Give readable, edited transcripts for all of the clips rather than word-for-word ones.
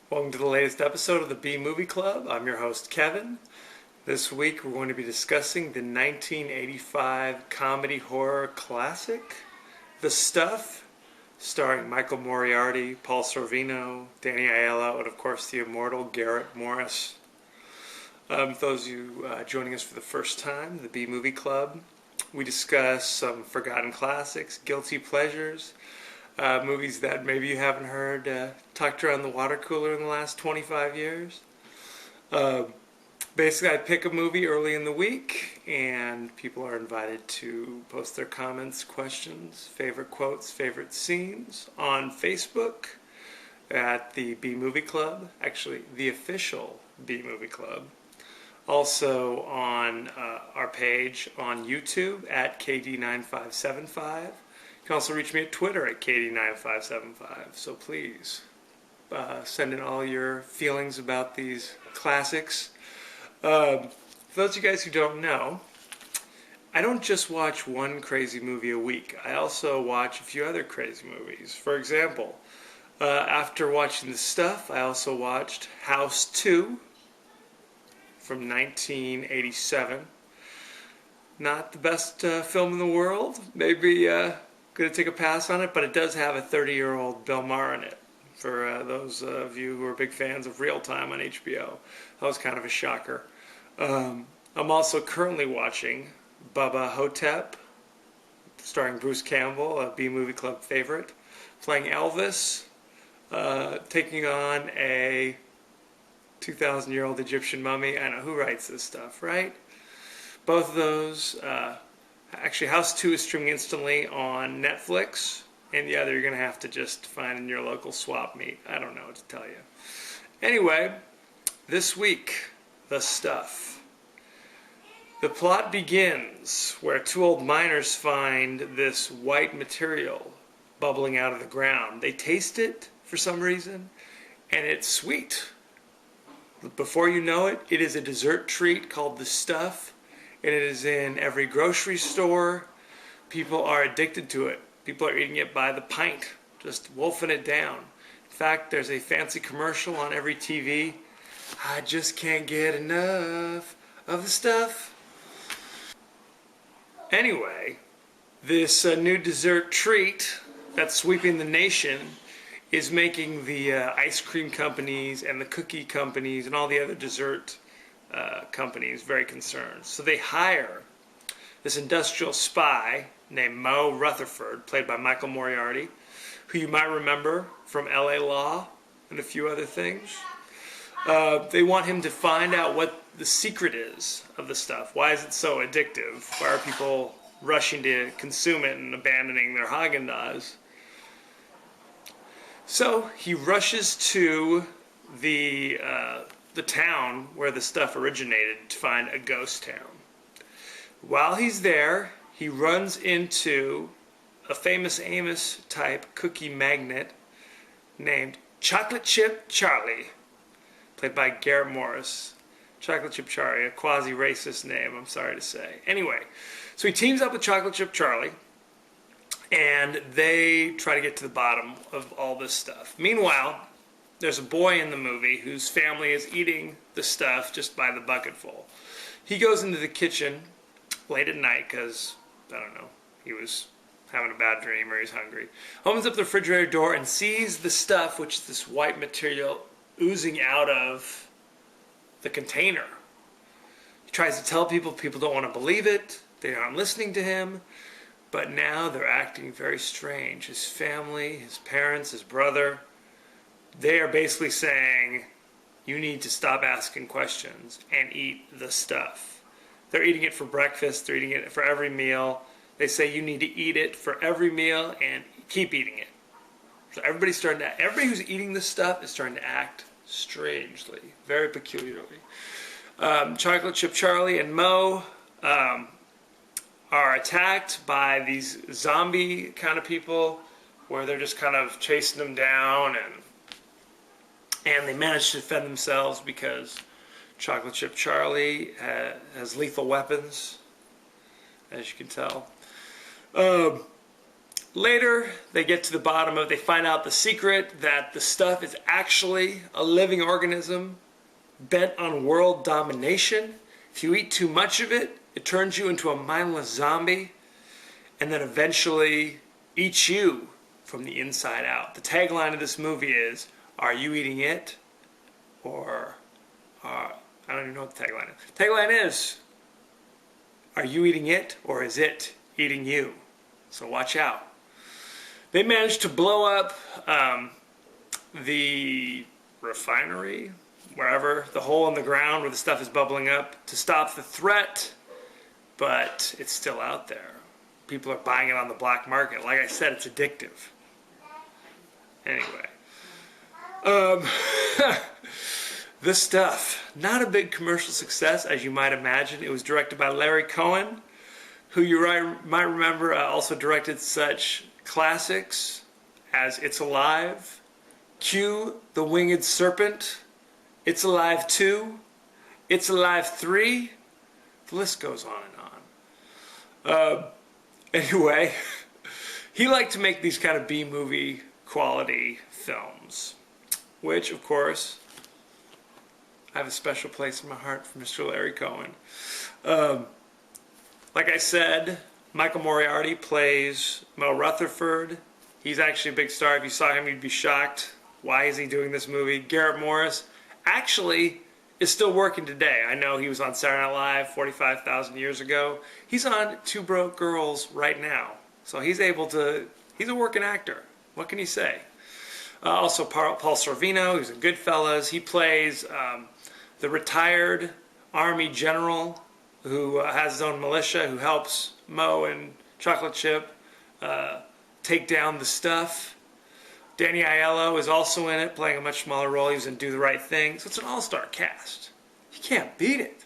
Welcome to the latest episode of the B Movie Club. I'm your host, Kevin. This week we're going to be discussing the 1985 comedy horror classic, The Stuff, starring Michael Moriarty, Paul Sorvino, Danny Aiello, and of course the immortal Garrett Morris. For those of you joining us for the first time, the B Movie Club, we discuss some forgotten classics, guilty pleasures, movies that maybe you haven't heard tucked around the water cooler in the last 25 years. Basically, I pick a movie early in the week, and people are invited to post their comments, questions, favorite quotes, favorite scenes on Facebook at the B Movie Club, actually the official B Movie Club. Also on our page on YouTube at KD9575. You can also reach me at Twitter at KD9575, so please send in all your feelings about these classics. For those of you guys who don't know, I don't just watch one crazy movie a week. I also watch a few other crazy movies. For example, after watching The Stuff, I also watched House 2 from 1987. Not the best film in the world. Maybe going to take a pass on it, but it does have a 30-year-old Bill Maher in it. For those of you who are big fans of Real Time on HBO, that was kind of a shocker. I'm also currently watching Bubba Hotep, starring Bruce Campbell, a B Movie Club favorite, playing Elvis, taking on a 2,000-year-old Egyptian mummy. I know, who writes this stuff, right? Both of those. Actually, House 2 is streaming instantly on Netflix, and the other you're going to have to just find in your local swap meet. I don't know what to tell you. Anyway, this week, The Stuff. The plot begins where two old miners find this white material bubbling out of the ground. They taste it for some reason, and it's sweet. Before you know it, it is a dessert treat called The Stuff. And it is in every grocery store. People are addicted to it. People are eating it by the pint, just wolfing it down. In fact, there's a fancy commercial on every TV. I just can't get enough of the stuff. Anyway, this new dessert treat that's sweeping the nation is making the ice cream companies and the cookie companies and all the other dessert companies very concerned. So they hire this industrial spy named Mo Rutherford, played by Michael Moriarty, who you might remember from LA Law and a few other things. They want him to find out what the secret is of the stuff. Why is it so addictive? Why are people rushing to consume it and abandoning their Haagen-Dazs? So he rushes to the town where the stuff originated to find a ghost town. While he's there, he runs into a famous Amos type cookie magnate named Chocolate Chip Charlie, played by Garrett Morris. Chocolate Chip Charlie, a quasi-racist name, I'm sorry to say. Anyway, so he teams up with Chocolate Chip Charlie, and they try to get to the bottom of all this stuff. Meanwhile, there's a boy in the movie whose family is eating the stuff just by the bucketful. He goes into the kitchen late at night because, I don't know, he was having a bad dream or he's hungry. Opens up the refrigerator door and sees the stuff, which is this white material, oozing out of the container. He tries to tell people, people don't want to believe it, they aren't listening to him, but now they're acting very strange. His family, his parents, his brother, they are basically saying, you need to stop asking questions and eat the stuff. They're eating it for breakfast, they're eating it for every meal. They say you need to eat it for every meal and keep eating it. So everybody who's eating this stuff is starting to act strangely, very peculiarly. Chocolate Chip Charlie and Moe are attacked by these zombie kind of people where they're just kind of chasing them down, and they manage to defend themselves because Chocolate Chip Charlie has lethal weapons, as you can tell. Later, they get to the bottom of it. They find out the secret that the stuff is actually a living organism bent on world domination. If you eat too much of it, it turns you into a mindless zombie and then eventually eats you from the inside out. The tagline of this movie is, are you eating it? Or, I don't even know what the tagline is. Tagline is, are you eating it or is it eating you? So watch out. They managed to blow up the refinery, wherever, the hole in the ground where the stuff is bubbling up, to stop the threat, but it's still out there. People are buying it on the black market. Like I said, it's addictive. Anyway. The Stuff. Not a big commercial success, as you might imagine. It was directed by Larry Cohen, who you might remember also directed such classics as It's Alive, Q, The Winged Serpent, It's Alive 2, It's Alive 3. The list goes on and on. Anyway, he liked to make these kind of B-movie quality films, which, of course, I have a special place in my heart for Mr. Larry Cohen. Like I said, Michael Moriarty plays Mel Rutherford. He's actually a big star. If you saw him, you'd be shocked. Why is he doing this movie? Garrett Morris actually is still working today. I know he was on Saturday Night Live 45,000 years ago. He's on Two Broke Girls right now. So he's a working actor. What can you say? Also Paul Sorvino, who's in Goodfellas. He plays the retired Army general who has his own militia, who helps Moe and Chocolate Chip take down the stuff. Danny Aiello is also in it, playing a much smaller role. He was in Do the Right Thing. So it's an all-star cast. You can't beat it.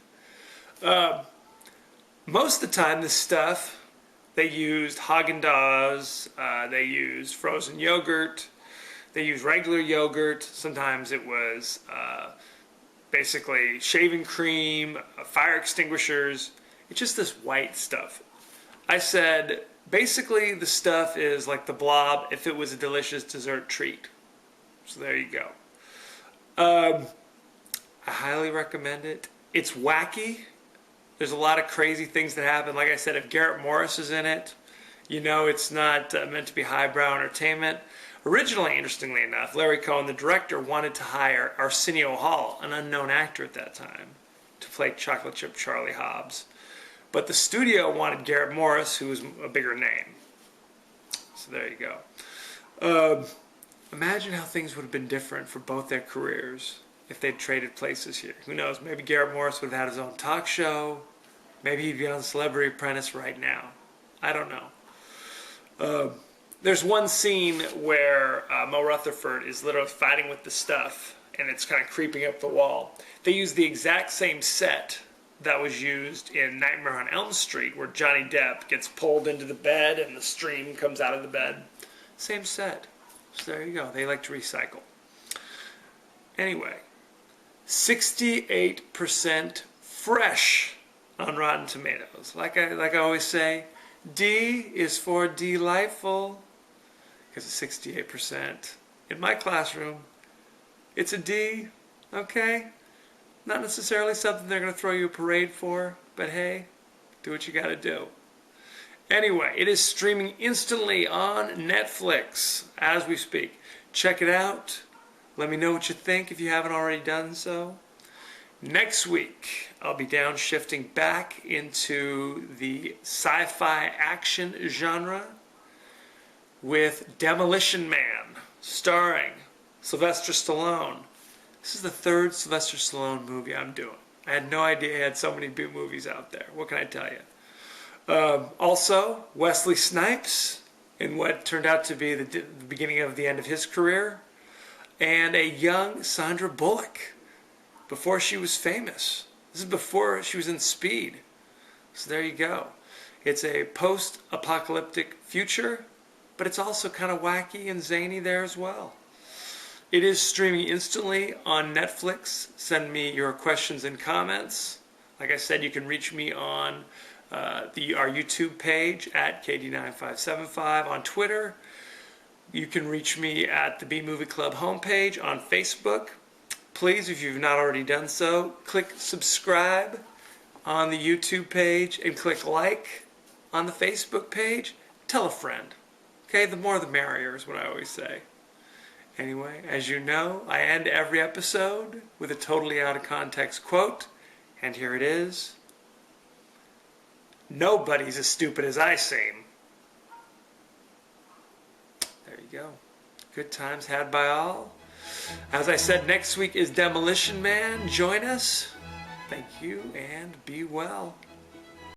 Most of the time, this stuff, they used Haagen-Dazs, they used frozen yogurt, they used regular yogurt. Sometimes it was basically shaving cream, fire extinguishers. It's just this white stuff. I said, basically the stuff is like the Blob if it was a delicious dessert treat. So there you go. I highly recommend it. It's wacky. There's a lot of crazy things that happen. Like I said, if Garrett Morris is in it, you know it's not meant to be highbrow entertainment. Originally, interestingly enough, Larry Cohen, the director, wanted to hire Arsenio Hall, an unknown actor at that time, to play Chocolate Chip Charlie Hobbs. But the studio wanted Garrett Morris, who was a bigger name. So there you go. Imagine how things would have been different for both their careers if they'd traded places here. Who knows? Maybe Garrett Morris would have had his own talk show. Maybe he'd be on Celebrity Apprentice right now. I don't know. There's one scene where Mel Rutherford is literally fighting with the stuff, and it's kind of creeping up the wall. They use the exact same set that was used in Nightmare on Elm Street, where Johnny Depp gets pulled into the bed and the stream comes out of the bed. Same set. So there you go. They like to recycle. Anyway, 68% fresh on Rotten Tomatoes. Like I always say, D is for delightful, because it's 68%. In my classroom, it's a D, okay? Not necessarily something they're going to throw you a parade for, but hey, do what you got to do. Anyway, it is streaming instantly on Netflix as we speak. Check it out. Let me know what you think if you haven't already done so. Next week, I'll be downshifting back into the sci-fi action genre with Demolition Man, starring Sylvester Stallone. This is the third Sylvester Stallone movie I'm doing. I had no idea he had so many big movies out there. What can I tell you? Also, Wesley Snipes in what turned out to be the beginning of the end of his career, and a young Sandra Bullock before she was famous. This is before she was in Speed. So there you go. It's a post-apocalyptic future, but it's also kind of wacky and zany there as well. It is streaming instantly on Netflix. Send me your questions and comments. Like I said, you can reach me on our YouTube page at KD9575, on Twitter. You can reach me at the B Movie Club homepage, on Facebook. Please, if you've not already done so, click subscribe on the YouTube page and click like on the Facebook page. Tell a friend. Okay, the more the merrier is what I always say. Anyway, as you know, I end every episode with a totally out of context quote, and here it is. Nobody's as stupid as I seem. There you go. Good times had by all. As I said, next week is Demolition Man. Join us. Thank you and be well.